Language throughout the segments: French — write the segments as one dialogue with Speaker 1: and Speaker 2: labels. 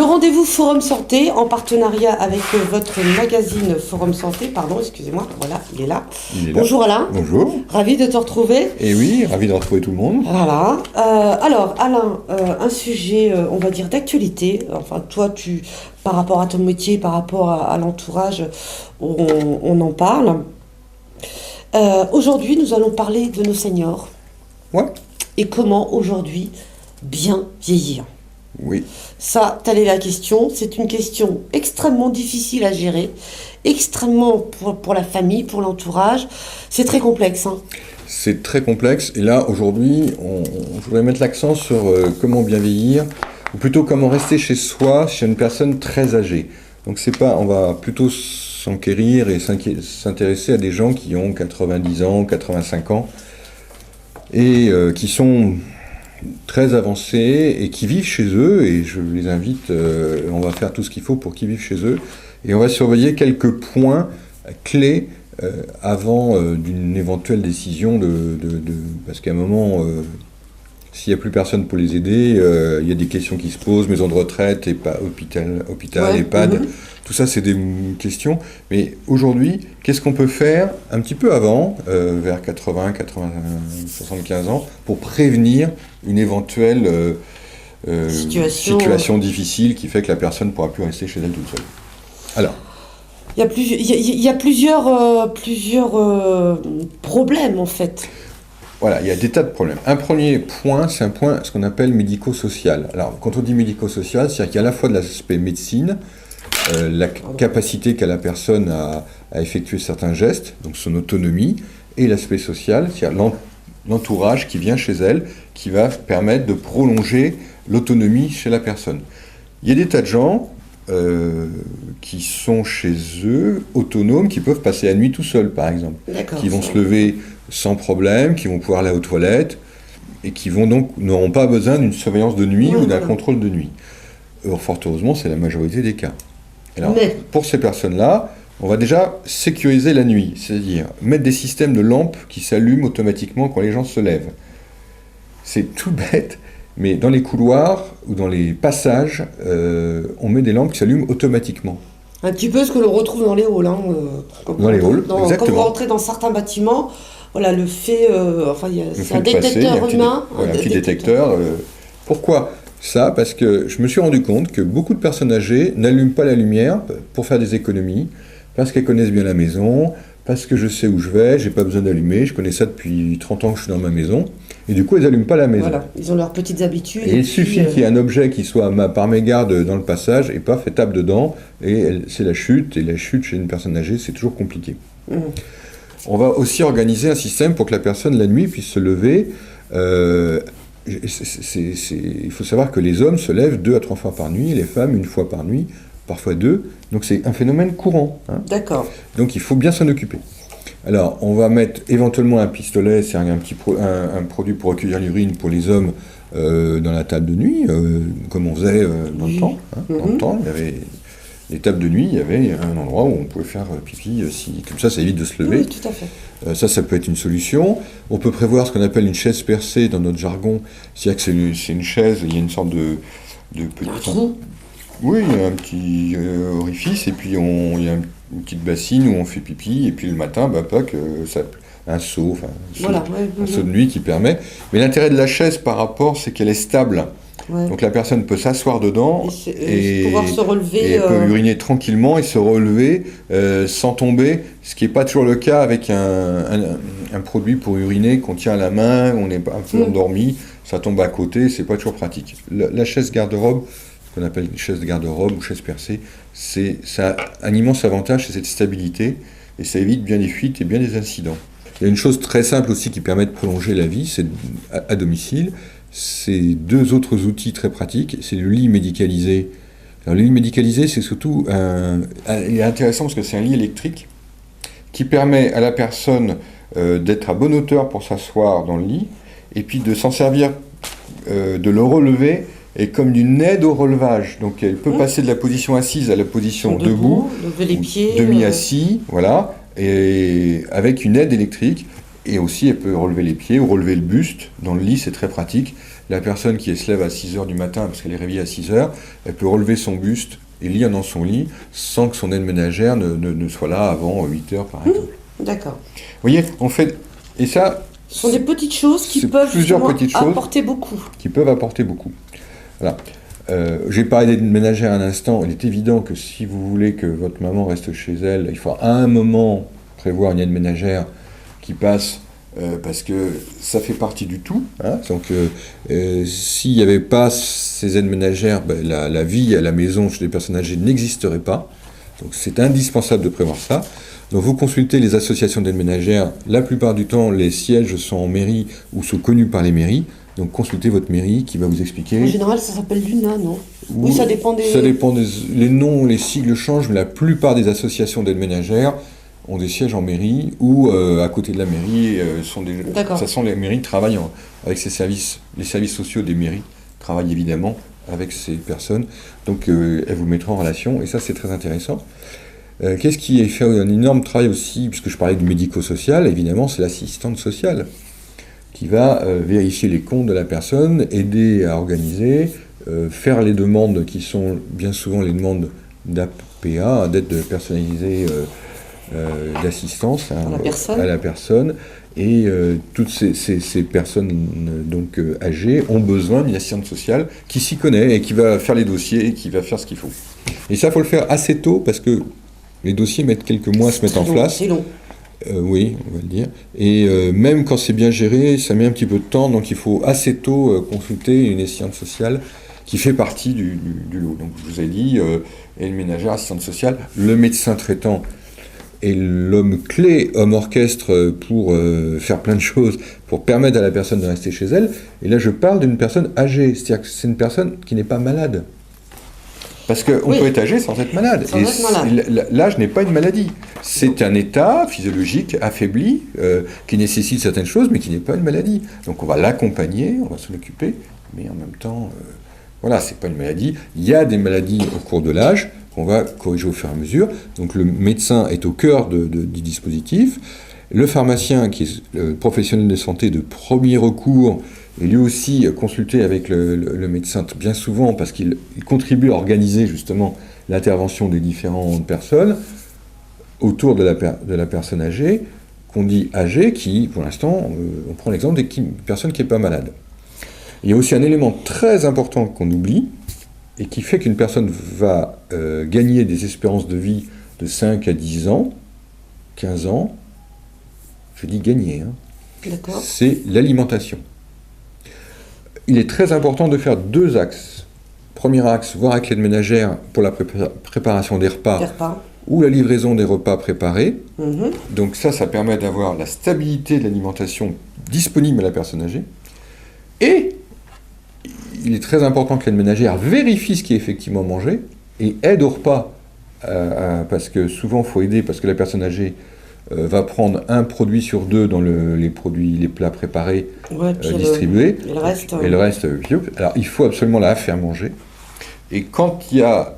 Speaker 1: rendez-vous Forum Santé en partenariat avec votre magazine Forum Santé. Pardon, excusez-moi. Voilà, il est là. Bonjour Alain.
Speaker 2: Bonjour.
Speaker 1: Ravi de te retrouver.
Speaker 2: Et oui, ravi de retrouver tout le monde.
Speaker 1: Voilà. Alors Alain, un sujet, on va dire, d'actualité. Enfin, toi, par rapport à ton métier, par rapport à l'entourage, on en parle. Aujourd'hui, nous allons parler de nos seniors.
Speaker 2: Ouais.
Speaker 1: Et comment aujourd'hui bien vieillir.
Speaker 2: Oui.
Speaker 1: Ça, telle est la question. C'est une question extrêmement difficile à gérer, extrêmement pour la famille, pour l'entourage. C'est très complexe. Hein.
Speaker 2: C'est très complexe. Et là, aujourd'hui, je voudrais mettre l'accent sur comment bien vieillir, ou plutôt comment rester chez soi, chez une personne très âgée. Donc on va plutôt s'enquérir et s'intéresser à des gens qui ont 90 ans, 85 ans, et qui sont très avancés et qui vivent chez eux, et je les invite, on va faire tout ce qu'il faut pour qu'ils vivent chez eux, et on va surveiller quelques points clés avant d'une éventuelle décision parce qu'à un moment, s'il n'y a plus personne pour les aider, il y a des questions qui se posent, maison de retraite, hôpital,
Speaker 1: ouais.
Speaker 2: EHPAD, tout ça c'est des questions. Mais aujourd'hui, qu'est-ce qu'on peut faire un petit peu avant, vers 80, 75 ans, pour prévenir une éventuelle situation difficile qui fait que la personne ne pourra plus rester chez elle toute seule. Alors,
Speaker 1: il y a plusieurs problèmes en fait.
Speaker 2: Voilà, il y a des tas de problèmes. Un premier point, c'est un point, ce qu'on appelle médico-social. Alors, quand on dit médico-social, c'est-à-dire qu'il y a à la fois de l'aspect médecine, la capacité qu'a la personne à effectuer certains gestes, donc son autonomie, et l'aspect social, c'est-à-dire l'entourage qui vient chez elle, qui va permettre de prolonger l'autonomie chez la personne. Il y a des tas de gens qui sont chez eux, autonomes, qui peuvent passer la nuit tout seuls, par exemple, qui vont se lever sans problème, qui vont pouvoir aller aux toilettes, et qui n'auront pas besoin d'une surveillance de nuit ou d'un contrôle de nuit. Fort heureusement, c'est la majorité des cas. Alors, pour ces personnes-là, on va déjà sécuriser la nuit, c'est-à-dire mettre des systèmes de lampes qui s'allument automatiquement quand les gens se lèvent. C'est tout bête, mais dans les couloirs ou dans les passages, on met des lampes qui s'allument automatiquement.
Speaker 1: Un petit peu ce que l'on retrouve dans les halls. Hein,
Speaker 2: dans les halls, exactement.
Speaker 1: Quand vous rentrez dans certains bâtiments, voilà, c'est un détecteur humain.
Speaker 2: Un petit détecteur. Pourquoi ça? Parce que je me suis rendu compte que beaucoup de personnes âgées n'allument pas la lumière pour faire des économies, parce qu'elles connaissent bien la maison, parce que je sais où je vais, j'ai pas besoin d'allumer, je connais ça depuis 30 ans que je suis dans ma maison, et du coup, elles n'allument pas la maison.
Speaker 1: Voilà, ils ont leurs petites habitudes.
Speaker 2: Et il suffit qu'il y ait un objet qui soit par mégarde dans le passage, et paf, elle tape dedans, et c'est la chute, et la chute chez une personne âgée, c'est toujours compliqué. On va aussi organiser un système pour que la personne, la nuit, puisse se lever. Il faut savoir que les hommes se lèvent 2 à 3 fois par nuit, les femmes 1 fois par nuit, parfois 2. Donc c'est un phénomène courant. Hein.
Speaker 1: D'accord.
Speaker 2: Donc il faut bien s'en occuper. Alors on va mettre éventuellement un pistolet, c'est un produit pour recueillir l'urine pour les hommes dans la table de nuit, comme on faisait dans le temps. Hein. Dans le temps, il y avait les tables de nuit, il y avait un endroit où on pouvait faire pipi, comme ça évite de se lever.
Speaker 1: Oui, tout à fait.
Speaker 2: Ça peut être une solution. On peut prévoir ce qu'on appelle une chaise percée dans notre jargon, c'est-à-dire que c'est une chaise, il y a une sorte de petit... Oui, il y a un petit orifice, et puis il y a une petite bassine où on fait pipi, et puis le matin, un seau de nuit qui permet. Mais l'intérêt de la chaise par rapport, c'est qu'elle est stable. Ouais. Donc la personne peut s'asseoir dedans et
Speaker 1: pouvoir se relever,
Speaker 2: et elle peut uriner tranquillement et se relever sans tomber, ce qui n'est pas toujours le cas avec un produit pour uriner qu'on tient à la main, on est un peu endormi, ça tombe à côté, c'est pas toujours pratique. La chaise garde-robe, ce qu'on appelle une chaise de garde-robe ou chaise percée, ça a un immense avantage, c'est cette stabilité, et ça évite bien des fuites et bien des incidents. Il y a une chose très simple aussi qui permet de prolonger la vie, c'est à domicile. C'est 2 autres outils très pratiques, c'est le lit médicalisé. Alors, le lit médicalisé, c'est surtout il est intéressant parce que c'est un lit électrique qui permet à la personne d'être à bonne hauteur pour s'asseoir dans le lit, et puis de s'en servir, de le relever, et comme d'une aide au relevage. Donc elle peut passer de la position assise à la position debout,
Speaker 1: lever les pieds,
Speaker 2: demi-assis, voilà, et avec une aide électrique. Et aussi, elle peut relever les pieds ou relever le buste. Dans le lit, c'est très pratique. La personne qui se lève à 6 heures du matin, parce qu'elle est réveillée à 6 heures, elle peut relever son buste et lire dans son lit sans que son aide ménagère ne soit là avant 8 heures, par exemple.
Speaker 1: D'accord.
Speaker 2: Vous voyez, on fait... Et ça...
Speaker 1: Ce sont des petites choses qui
Speaker 2: c'est
Speaker 1: peuvent
Speaker 2: plusieurs
Speaker 1: justement
Speaker 2: petites choses
Speaker 1: apporter beaucoup.
Speaker 2: qui peuvent apporter beaucoup. Voilà. J'ai parlé d'aide ménagère à l'instant. Il est évident que si vous voulez que votre maman reste chez elle, il faut à un moment prévoir une aide ménagère qui passe parce que ça fait partie du tout. Hein. Donc, s'il n'y avait pas ces aides ménagères, ben, la vie à la maison chez les personnes âgées n'existerait pas. Donc, c'est indispensable de prévoir ça. Donc, vous consultez les associations d'aide ménagère. La plupart du temps, les sièges sont en mairie ou sont connus par les mairies. Donc, consultez votre mairie qui va vous expliquer.
Speaker 1: En général, ça s'appelle l'UNA, non? Oui, ça dépend des...
Speaker 2: Ça dépend les noms, les sigles changent, mais la plupart des associations d'aide ménagère ont des sièges en mairie ou à côté de la mairie. De toute façon, les mairies travaillent avec ces services. Les services sociaux des mairies travaillent évidemment avec ces personnes. Donc, elles vous mettront en relation et ça, c'est très intéressant. Qu'est-ce qui est fait un énorme travail aussi, puisque je parlais du médico-social, évidemment, c'est l'assistante sociale qui va vérifier les comptes de la personne, aider à organiser, faire les demandes qui sont bien souvent les demandes d'APA, d'aide personnalisée d'assistance à la personne. Et toutes ces personnes donc, âgées ont besoin d'une assistante sociale qui s'y connaît et qui va faire les dossiers et qui va faire ce qu'il faut. Et ça, il faut le faire assez tôt parce que les dossiers mettent quelques mois à se mettre en place.
Speaker 1: C'est long.
Speaker 2: Oui, on va le dire. Et même quand c'est bien géré, ça met un petit peu de temps, donc il faut assez tôt consulter une assistante sociale qui fait partie du lot. Donc je vous ai dit, aide ménagère, assistante sociale, le médecin traitant est l'homme clé, homme orchestre pour faire plein de choses, pour permettre à la personne de rester chez elle. Et là je parle d'une personne âgée, c'est-à-dire que c'est une personne qui n'est pas malade. Parce qu'on peut être âgé sans être malade. L'âge n'est pas une maladie. C'est un état physiologique affaibli qui nécessite certaines choses, mais qui n'est pas une maladie. Donc on va l'accompagner, on va s'en occuper, mais en même temps, voilà, c'est pas une maladie. Il y a des maladies au cours de l'âge qu'on va corriger au fur et à mesure. Donc le médecin est au cœur du dispositif. Le pharmacien, qui est le professionnel de santé de premier recours, et lui aussi consulté avec le médecin bien souvent parce qu'il contribue à organiser justement l'intervention des différentes personnes autour de la personne âgée, qu'on dit âgée, qui, pour l'instant, on prend l'exemple d'une personne qui n'est pas malade. Il y a aussi un élément très important qu'on oublie et qui fait qu'une personne va gagner des espérances de vie de 5 à 10 ans, 15 ans, je dis gagner, c'est l'alimentation. Il est très important de faire 2 axes. Premier axe, voir avec l'aide ménagère pour la préparation des repas ou la livraison des repas préparés. Donc ça permet d'avoir la stabilité de l'alimentation disponible à la personne âgée. Et il est très important que l'aide ménagère vérifie ce qui est effectivement mangé et aide au repas, parce que souvent il faut aider, parce que la personne âgée va prendre un produit sur 2 dans les plats préparés distribués. Et le reste, alors il faut absolument la faire manger. Et quand il n'y a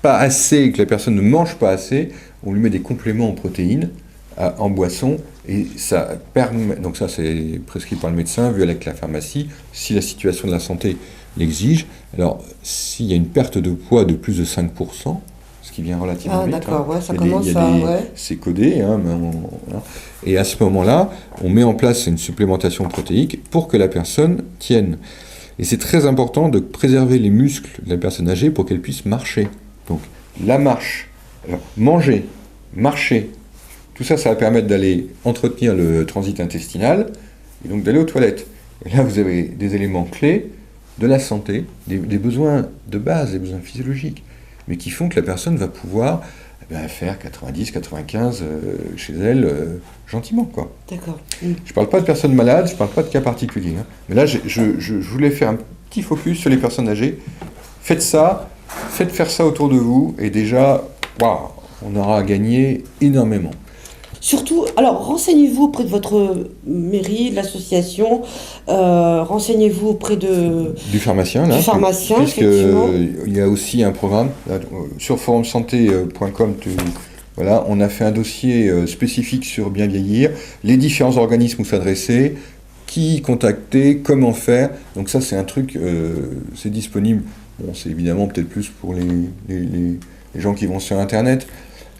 Speaker 2: pas assez, que la personne ne mange pas assez, on lui met des compléments en protéines, en boisson, et ça permet, donc ça c'est prescrit par le médecin, vu avec la pharmacie, si la situation de la santé l'exige. Alors s'il y a une perte de poids de plus de 5%, qui vient relativement vite.
Speaker 1: D'accord, ça commence à...
Speaker 2: C'est codé, et à ce moment-là, on met en place une supplémentation protéique pour que la personne tienne. Et c'est très important de préserver les muscles de la personne âgée pour qu'elle puisse marcher. Donc, la marche, alors, manger, marcher, tout ça, ça va permettre d'aller entretenir le transit intestinal, et donc d'aller aux toilettes. Et là, vous avez des éléments clés de la santé, des besoins de base, des besoins physiologiques, mais qui font que la personne va pouvoir faire 90, 95 chez elle gentiment, quoi.
Speaker 1: D'accord.
Speaker 2: Je ne parle pas de personnes malades, je ne parle pas de cas particuliers. Mais là, je voulais faire un petit focus sur les personnes âgées. Faites faire ça autour de vous, et déjà, waouh, on aura gagné énormément.
Speaker 1: Surtout, alors renseignez-vous auprès de votre mairie, de l'association, renseignez-vous auprès du pharmacien, effectivement.
Speaker 2: Il y a aussi un programme, là, sur forumsanté.com, voilà, on a fait un dossier spécifique sur bien vieillir, les différents organismes où s'adresser, qui contacter, comment faire. Donc ça, c'est un truc, c'est disponible. Bon, c'est évidemment peut-être plus pour les gens qui vont sur Internet,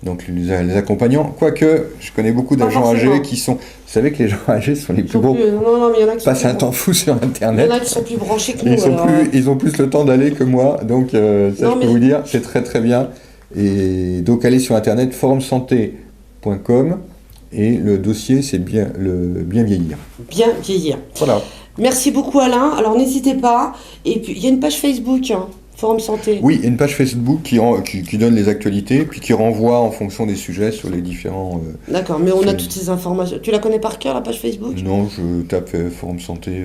Speaker 2: donc les accompagnants. Quoique, je connais beaucoup de gens âgés qui sont... Vous savez que les gens âgés sont les plus gros.
Speaker 1: Non, mais il y en a qui
Speaker 2: passent un temps fou sur Internet.
Speaker 1: Il y en a qui sont plus branchés que nous.
Speaker 2: Ils ont plus le temps d'aller que moi. Donc, ça, je peux vous dire, c'est très très bien. Et donc, allez sur Internet, forumsanté.com. Et le dossier, c'est bien vieillir. Bien vieillir.
Speaker 1: Voilà. Merci beaucoup, Alain. Alors, n'hésitez pas. Et puis, il y a une page Facebook, Forum Santé.
Speaker 2: Oui, il y a une page Facebook qui donne les actualités, puis qui renvoie en fonction des sujets sur les différents...
Speaker 1: D'accord, mais on a toutes ces informations. Tu la connais par cœur, la page Facebook?
Speaker 2: Non, je tape Forum Santé,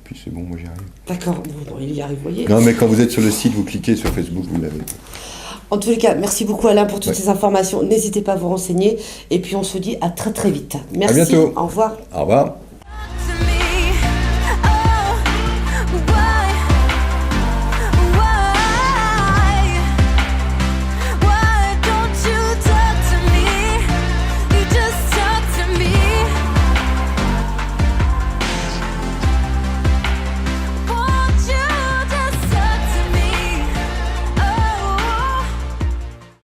Speaker 2: puis c'est bon, moi j'y arrive.
Speaker 1: D'accord, bon, il y arrive, vous voyez.
Speaker 2: Non, mais quand vous êtes sur le site, vous cliquez sur Facebook, vous l'avez.
Speaker 1: En tous les cas, merci beaucoup Alain pour toutes ces informations. N'hésitez pas à vous renseigner. Et puis on se dit à très très vite. Merci.
Speaker 2: À bientôt.
Speaker 1: Au revoir.
Speaker 2: Au revoir.